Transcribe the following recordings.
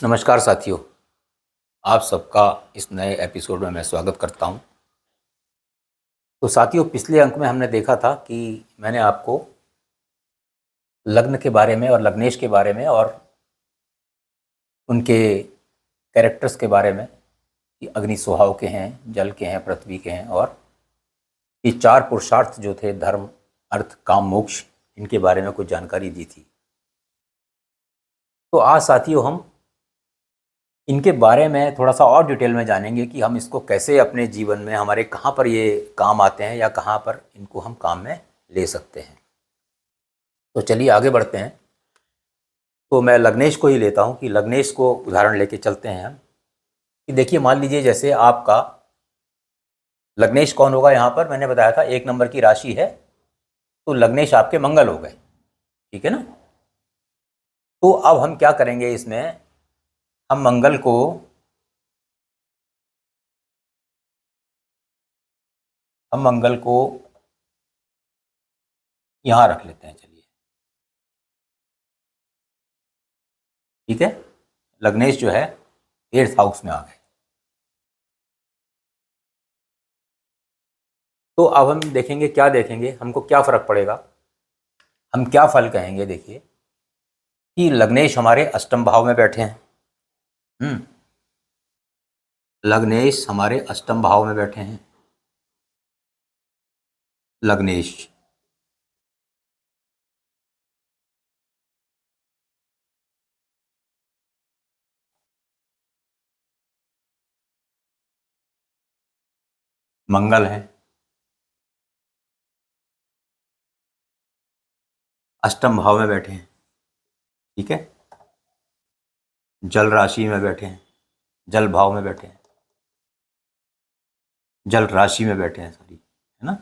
नमस्कार साथियों, आप सबका इस नए एपिसोड में मैं स्वागत करता हूं। तो साथियों, पिछले अंक में हमने देखा था कि मैंने आपको लग्न के बारे में और लग्नेश के बारे में और उनके कैरेक्टर्स के बारे में कि अग्नि स्वभाव के हैं, जल के हैं, पृथ्वी के हैं और ये चार पुरुषार्थ जो थे धर्म, अर्थ, काम, मोक्ष, इनके बारे में कुछ जानकारी दी थी। तो आज साथियों हम इनके बारे में थोड़ा सा और डिटेल में जानेंगे कि हम इसको कैसे अपने जीवन में हमारे कहाँ पर ये काम आते हैं या कहाँ पर इनको हम काम में ले सकते हैं। तो चलिए आगे बढ़ते हैं। तो मैं लग्नेश को ही लेता हूँ कि लग्नेश को उदाहरण लेके चलते हैं हम कि देखिए, मान लीजिए जैसे आपका लग्नेश कौन होगा, यहाँ पर मैंने बताया था 1 नंबर की राशि है, तो लग्नेश आपके मंगल हो गए, ठीक है ना। तो अब हम क्या करेंगे, इसमें हम मंगल को यहाँ रख लेते हैं। चलिए, ठीक है, लग्नेश जो है 8th हाउस में आ गए। तो अब हम देखेंगे, क्या देखेंगे, हमको क्या फर्क पड़ेगा, हम क्या फल कहेंगे। देखिए कि लग्नेश हमारे अष्टम भाव में बैठे हैं। लग्नेश हमारे अष्टम भाव में बैठे हैं। लग्नेश मंगल है, अष्टम भाव में बैठे हैं, ठीक है, जल राशि में बैठे हैं, जल भाव में बैठे हैं, जल राशि में बैठे हैं, सॉरी, है ना,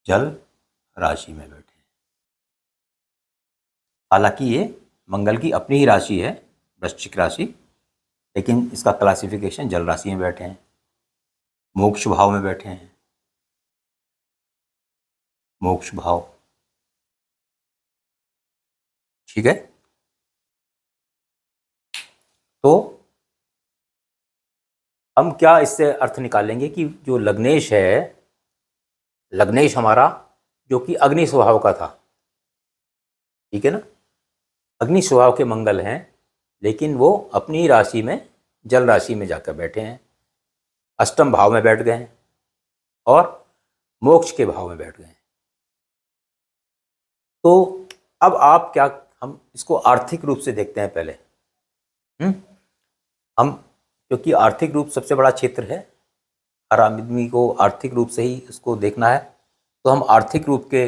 जल राशि में बैठे हैं। हालांकि ये मंगल की अपनी ही राशि है, वृश्चिक राशि, लेकिन इसका क्लासिफिकेशन जल राशि में बैठे हैं, मोक्ष भाव में बैठे हैं, मोक्ष भाव, ठीक है। तो हम क्या इससे अर्थ निकालेंगे कि जो लग्नेश है, लग्नेश हमारा जो कि अग्नि स्वभाव का था, ठीक है ना, अग्नि स्वभाव के मंगल हैं, लेकिन वो अपनी ही राशि में, जल राशि में जाकर बैठे हैं, अष्टम भाव में बैठ गए हैं और मोक्ष के भाव में बैठ गए हैं। तो अब आप क्या, हम इसको आर्थिक रूप से देखते हैं पहले। हम, क्योंकि आर्थिक रूप सबसे बड़ा क्षेत्र है, हर आदमी को आर्थिक रूप से ही उसको देखना है, तो हम आर्थिक रूप के,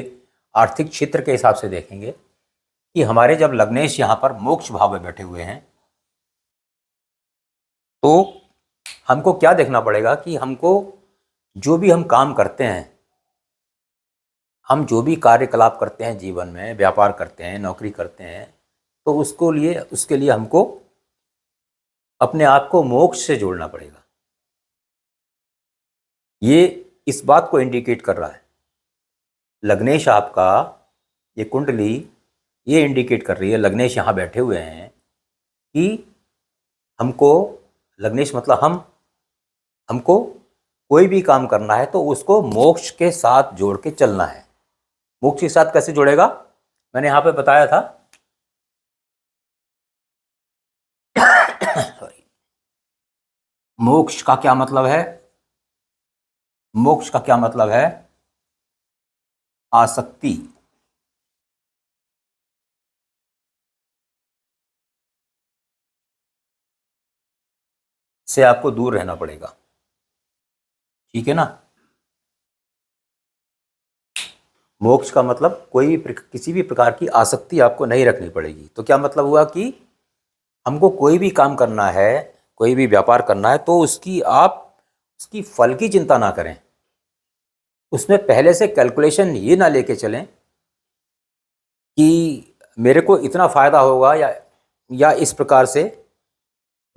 आर्थिक क्षेत्र के हिसाब से देखेंगे कि हमारे जब लग्नेश यहाँ पर मोक्ष भाव में बैठे हुए हैं, तो हमको क्या देखना पड़ेगा कि हमको जो भी हम काम करते हैं, हम जो भी कार्यकलाप करते हैं जीवन में, व्यापार करते हैं, नौकरी करते हैं, तो उसके लिए हमको अपने आप को मोक्ष से जोड़ना पड़ेगा। ये इस बात को इंडिकेट कर रहा है, लग्नेश आपका, ये कुंडली ये इंडिकेट कर रही है, लग्नेश यहाँ बैठे हुए हैं कि हमको, लग्नेश मतलब हमको कोई भी काम करना है तो उसको मोक्ष के साथ जोड़ के चलना है। मोक्ष के साथ कैसे जुड़ेगा, मैंने यहाँ पे बताया था सॉरी, मोक्ष का क्या मतलब है, मोक्ष का क्या मतलब है, आसक्ति, से आपको दूर रहना पड़ेगा, ठीक है ना। मोक्ष का मतलब कोई भी किसी भी प्रकार की आसक्ति आपको नहीं रखनी पड़ेगी। तो क्या मतलब हुआ कि हमको कोई भी काम करना है, कोई भी व्यापार करना है, तो उसकी फल की चिंता ना करें, उसमें पहले से कैलकुलेशन ये ना लेके चलें कि मेरे को इतना फ़ायदा होगा या इस प्रकार से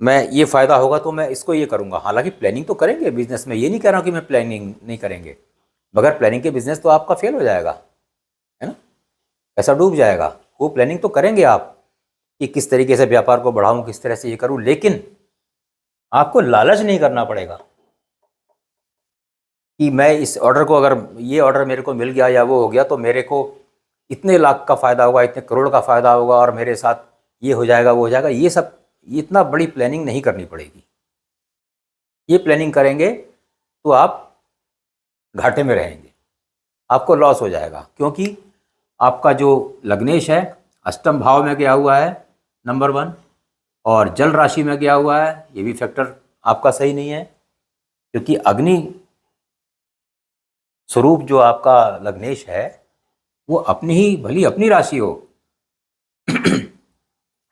मैं ये फ़ायदा होगा तो मैं इसको ये करूँगा। हालांकि प्लानिंग तो करेंगे बिजनेस में, ये नहीं कह रहा हूँ कि मैं प्लानिंग नहीं करेंगे, बगैर प्लानिंग के बिजनेस तो आपका फेल हो जाएगा, है ना, पैसा डूब जाएगा। वो प्लानिंग तो करेंगे आप कि किस तरीके से व्यापार को बढ़ाऊं, किस तरह से ये करूं, लेकिन आपको लालच नहीं करना पड़ेगा कि मैं इस ऑर्डर को, अगर ये ऑर्डर मेरे को मिल गया या वो हो गया तो मेरे को इतने लाख का फ़ायदा होगा, इतने करोड़ का फ़ायदा होगा और मेरे साथ ये हो जाएगा वो हो जाएगा। ये सब इतना बड़ी प्लानिंग नहीं करनी पड़ेगी। ये प्लानिंग करेंगे तो आप घाटे में रहेंगे, आपको लॉस हो जाएगा, क्योंकि आपका जो लग्नेश है अष्टम भाव में गया हुआ है, नंबर 1, और जल राशि में गया हुआ है। ये भी फैक्टर आपका सही नहीं है, क्योंकि अग्नि स्वरूप जो आपका लग्नेश है वो अपनी ही, भली अपनी राशि हो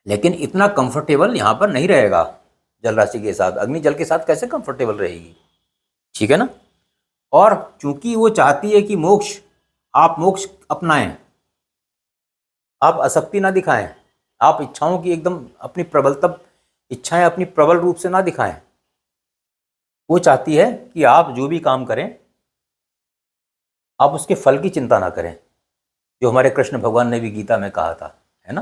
लेकिन इतना कंफर्टेबल यहाँ पर नहीं रहेगा जल राशि के साथ। अग्नि जल के साथ कैसे कंफर्टेबल रहेगी, ठीक है ना। और चूंकि वो चाहती है कि मोक्ष, आप मोक्ष अपनाएं, आप आसक्ति ना दिखाएं, आप इच्छाओं की एकदम अपनी प्रबलता, इच्छाएं अपनी प्रबल रूप से ना दिखाएं। वो चाहती है कि आप जो भी काम करें आप उसके फल की चिंता ना करें, जो हमारे कृष्ण भगवान ने भी गीता में कहा था, है ना,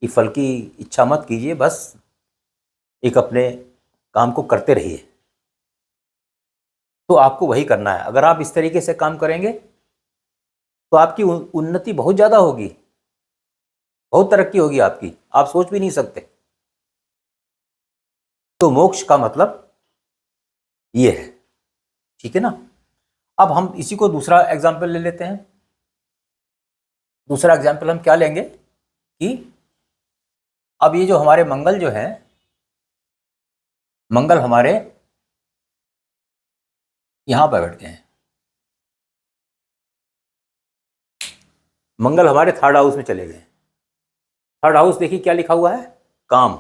कि फल की इच्छा मत कीजिए, बस एक अपने काम को करते रहिए। तो आपको वही करना है। अगर आप इस तरीके से काम करेंगे तो आपकी उन्नति बहुत ज़्यादा होगी, बहुत तरक्की होगी आपकी, आप सोच भी नहीं सकते। तो मोक्ष का मतलब ये है, ठीक है ना। अब हम इसी को दूसरा एग्जाम्पल ले लेते हैं। दूसरा एग्जाम्पल हम क्या लेंगे कि अब ये जो हमारे मंगल जो है, मंगल हमारे यहां पर बैठ गए हैं। मंगल हमारे थर्ड हाउस में चले गए। थर्ड हाउस देखिए क्या लिखा हुआ है, काम।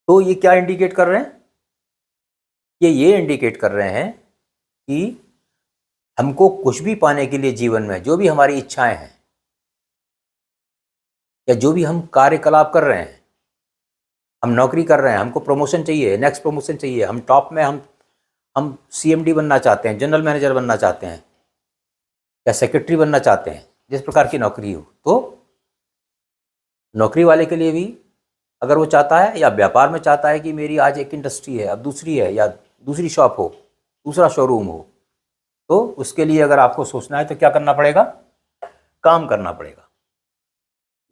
तो ये क्या इंडिकेट कर रहे हैं, ये इंडिकेट कर रहे हैं कि हमको कुछ भी पाने के लिए जीवन में, जो भी हमारी इच्छाएं हैं या जो भी हम कार्यकलाप कर रहे हैं, हम नौकरी कर रहे हैं, हमको प्रमोशन चाहिए, नेक्स्ट प्रमोशन चाहिए, हम टॉप में, हम सीएमडी बनना चाहते हैं, जनरल मैनेजर बनना चाहते हैं या सेक्रेटरी बनना चाहते हैं, जिस प्रकार की नौकरी हो, तो नौकरी वाले के लिए भी अगर वो चाहता है या व्यापार में चाहता है कि मेरी आज एक इंडस्ट्री है, अब दूसरी है, या दूसरी शॉप हो, दूसरा शोरूम हो, तो उसके लिए अगर आपको सोचना है तो क्या करना पड़ेगा, काम करना पड़ेगा।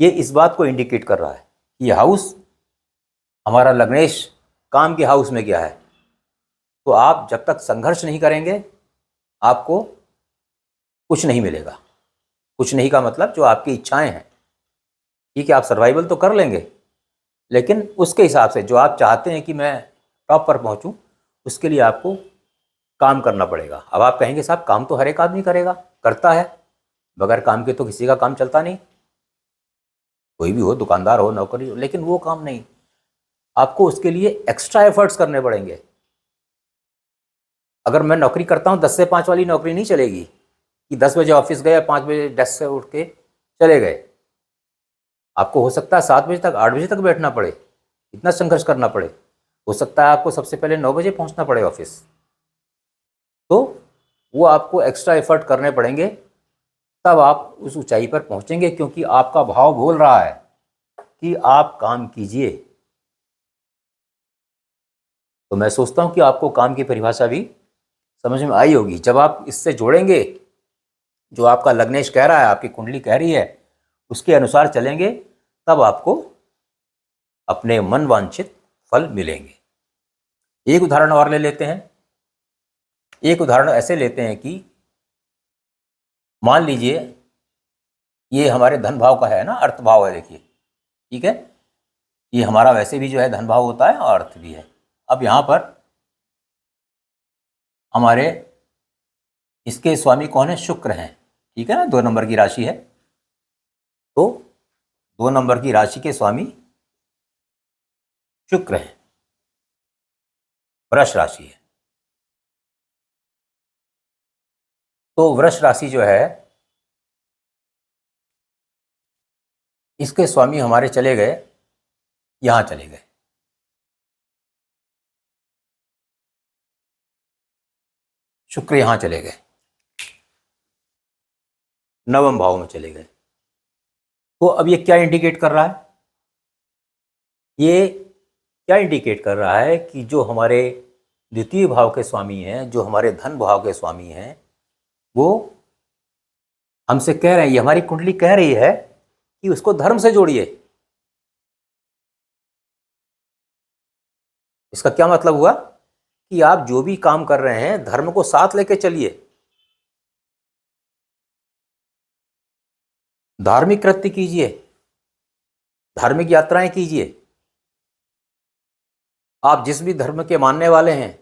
ये इस बात को इंडिकेट कर रहा है कि ये हाउस हमारा लग्नेश काम के हाउस में गया है। तो आप जब तक संघर्ष नहीं करेंगे आपको कुछ नहीं मिलेगा। कुछ नहीं का मतलब जो आपकी इच्छाएं हैं, ठीक है, आप सर्वाइवल तो कर लेंगे, लेकिन उसके हिसाब से जो आप चाहते हैं कि मैं टॉप पर पहुंचूं, उसके लिए आपको काम करना पड़ेगा। अब आप कहेंगे साहब काम तो हर एक आदमी करेगा, करता है, बगैर काम के तो किसी का काम चलता नहीं, कोई भी हो, दुकानदार हो, नौकरी हो, लेकिन वो काम नहीं, आपको उसके लिए एक्स्ट्रा एफर्ट्स करने पड़ेंगे। अगर मैं नौकरी करता हूँ 10 से 5 वाली नौकरी नहीं चलेगी कि 10 बजे ऑफिस गए, 5 बजे डेस्क से उठ के चले गए। आपको हो सकता है 7 बजे तक, 8 बजे तक बैठना पड़े, इतना संघर्ष करना पड़े। हो सकता है आपको सबसे पहले 9 बजे पहुंचना पड़े ऑफिस। तो वो आपको एक्स्ट्रा एफर्ट करने पड़ेंगे, तब आप उस ऊंचाई पर पहुंचेंगे, क्योंकि आपका भाव बोल रहा है कि आप काम कीजिए। तो मैं सोचता हूं कि आपको काम की परिभाषा भी समझ में आई होगी। जब आप इससे जोड़ेंगे, जो आपका लग्नेश कह रहा है, आपकी कुंडली कह रही है, उसके अनुसार चलेंगे, तब आपको अपने मन वांछित फल मिलेंगे। एक उदाहरण और ले लेते हैं। एक उदाहरण ऐसे लेते हैं कि मान लीजिए ये हमारे धन भाव का है ना, अर्थ भाव है, देखिए, ठीक है, ये हमारा वैसे भी जो है धन भाव होता है और अर्थ भी है। अब यहाँ पर हमारे इसके स्वामी कौन है, शुक्र हैं, ठीक है ना, 2 नंबर की राशि है। तो 2 नंबर की राशि के स्वामी शुक्र है, वृष राशि है। तो वृष राशि जो है, इसके स्वामी हमारे चले गए, यहां चले गए, शुक्र यहां चले गए, नवम भाव में चले गए। तो अब ये क्या इंडिकेट कर रहा है? ये क्या इंडिकेट कर रहा है कि जो हमारे द्वितीय भाव के स्वामी हैं, जो हमारे धन भाव के स्वामी हैं, वो हमसे कह रहे हैं, ये हमारी कुंडली कह रही है कि उसको धर्म से जोड़िए। इसका क्या मतलब हुआ कि आप जो भी काम कर रहे हैं धर्म को साथ लेके चलिए। धार्मिक कृत्य कीजिए, धार्मिक यात्राएं कीजिए। आप जिस भी धर्म के मानने वाले हैं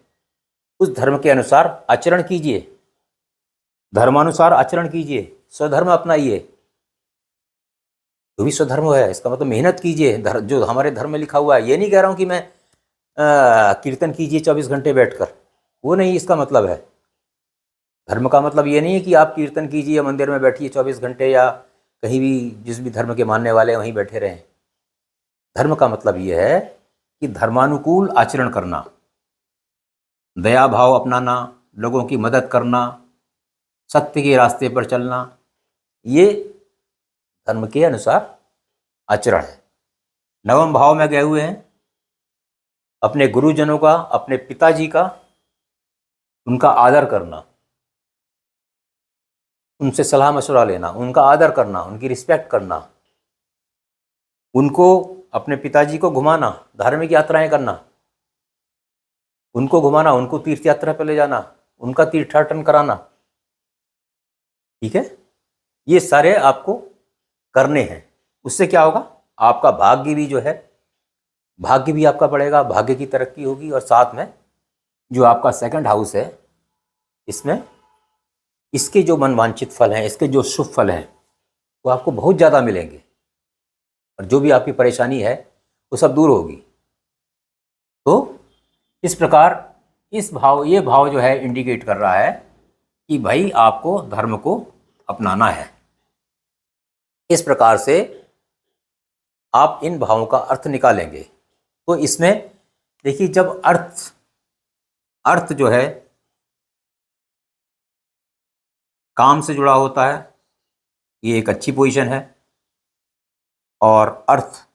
उस धर्म के अनुसार आचरण कीजिए, धर्मानुसार आचरण कीजिए, स्वधर्म अपनाइए। जो भी स्वधर्म है इसका मतलब मेहनत कीजिए, जो हमारे धर्म में लिखा हुआ है। ये नहीं कह रहा हूं कि मैं कीर्तन कीजिए 24 घंटे बैठकर, वो नहीं इसका मतलब है। धर्म का मतलब ये नहीं है कि आप कीर्तन कीजिए, मंदिर में बैठिए 24 घंटे, या कहीं भी जिस भी धर्म के मानने वाले हैं वहीं बैठे रहें। धर्म का मतलब ये है कि धर्मानुकूल आचरण करना, दया भाव अपनाना, लोगों की मदद करना, सत्य के रास्ते पर चलना, ये धर्म के अनुसार आचरण है। नवम भाव में गए हुए हैं, अपने गुरुजनों का, अपने पिताजी का, उनका आदर करना, उनसे सलाह मशवरा लेना, उनका आदर करना, उनकी रिस्पेक्ट करना, उनको, अपने पिताजी को घुमाना, धार्मिक यात्राएं करना, उनको घुमाना, उनको तीर्थ यात्रा पर ले जाना, उनका तीर्थाटन कराना। ठीक है, ये सारे आपको करने हैं। उससे क्या होगा? आपका भाग्य भी जो है, भाग्य भी आपका बढ़ेगा, भाग्य की तरक्की होगी, और साथ में जो आपका सेकंड हाउस है इसमें इसके जो मनवांछित फल हैं, इसके जो शुभ फल हैं वो आपको बहुत ज़्यादा मिलेंगे, और जो भी आपकी परेशानी है वो सब दूर होगी। तो इस प्रकार ये भाव जो है इंडिकेट कर रहा है कि भाई आपको धर्म को अपनाना है। इस प्रकार से आप इन भावों का अर्थ निकालेंगे। तो इसमें देखिए, जब अर्थ जो है काम से जुड़ा होता है, ये एक अच्छी पोजीशन है, और अर्थ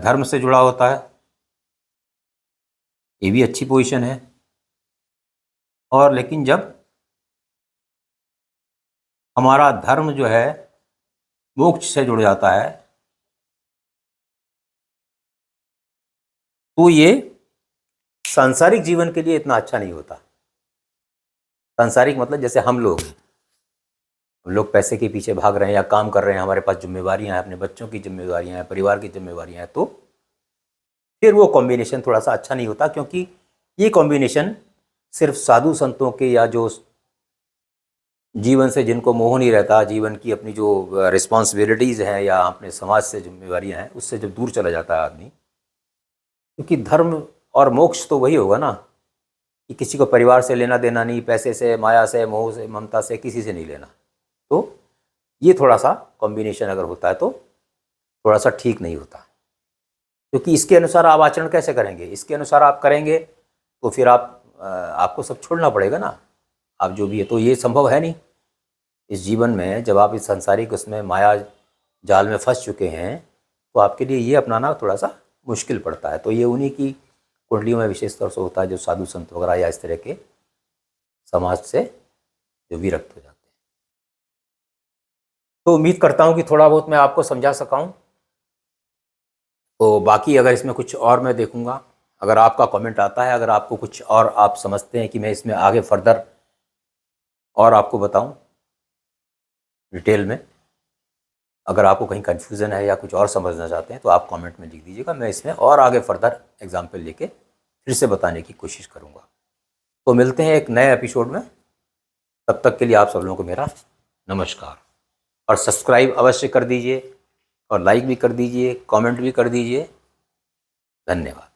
धर्म से जुड़ा होता है, ये भी अच्छी पोजीशन है। और लेकिन जब हमारा धर्म जो है मोक्ष से जुड़ जाता है तो ये सांसारिक जीवन के लिए इतना अच्छा नहीं होता। सांसारिक मतलब जैसे हम लोग पैसे के पीछे भाग रहे हैं या काम कर रहे हैं, हमारे पास जिम्मेवारियां हैं, अपने बच्चों की जिम्मेवारियां हैं, परिवार की जिम्मेवारियां हैं, तो फिर वो कॉम्बिनेशन थोड़ा सा अच्छा नहीं होता, क्योंकि ये कॉम्बिनेशन सिर्फ साधु संतों के, या जो जीवन से जिनको मोह नहीं रहता, जीवन की अपनी जो रिस्पॉन्सिबिलिटीज़ हैं या अपने समाज से जिम्मेवारियां हैं, उससे जब दूर चला जाता है आदमी, क्योंकि धर्म और मोक्ष तो वही होगा ना कि किसी को परिवार से लेना देना नहीं, पैसे से, माया से, मोह से, ममता से, किसी से नहीं लेना। तो ये थोड़ा सा कॉम्बिनेशन अगर होता है तो थोड़ा सा ठीक नहीं होता, क्योंकि इसके अनुसार आप आचरण कैसे करेंगे? इसके अनुसार आप करेंगे तो फिर आपको सब छोड़ना पड़ेगा ना, आप जो भी है। तो ये संभव है नहीं इस जीवन में। जब आप इस सांसारिक उसमें माया जाल में फंस चुके हैं तो आपके लिए ये अपनाना थोड़ा सा मुश्किल पड़ता है। तो ये उन्हीं की कुंडलियों में विशेष तौर से होता है जो साधु संत वगैरह या इस तरह के समाज से जो विरक्त हो जाते हैं। तो उम्मीद करता हूँ कि थोड़ा बहुत मैं आपको समझा सका हूँ। तो बाकी अगर इसमें कुछ और मैं देखूँगा, अगर आपका कमेंट आता है, अगर आपको कुछ और आप समझते हैं कि मैं इसमें आगे फर्दर और आपको बताऊं डिटेल में, अगर आपको कहीं कन्फ्यूज़न है या कुछ और समझना चाहते हैं तो आप कमेंट में लिख दीजिएगा, मैं इसमें और आगे फर्दर एग्जाम्पल लेके फिर से बताने की कोशिश करूँगा। तो मिलते हैं एक नए एपिसोड में, तब तक के लिए आप सब लोगों को मेरा नमस्कार। और सब्सक्राइब अवश्य कर दीजिए, और लाइक भी कर दीजिए, कमेंट भी कर दीजिए। धन्यवाद।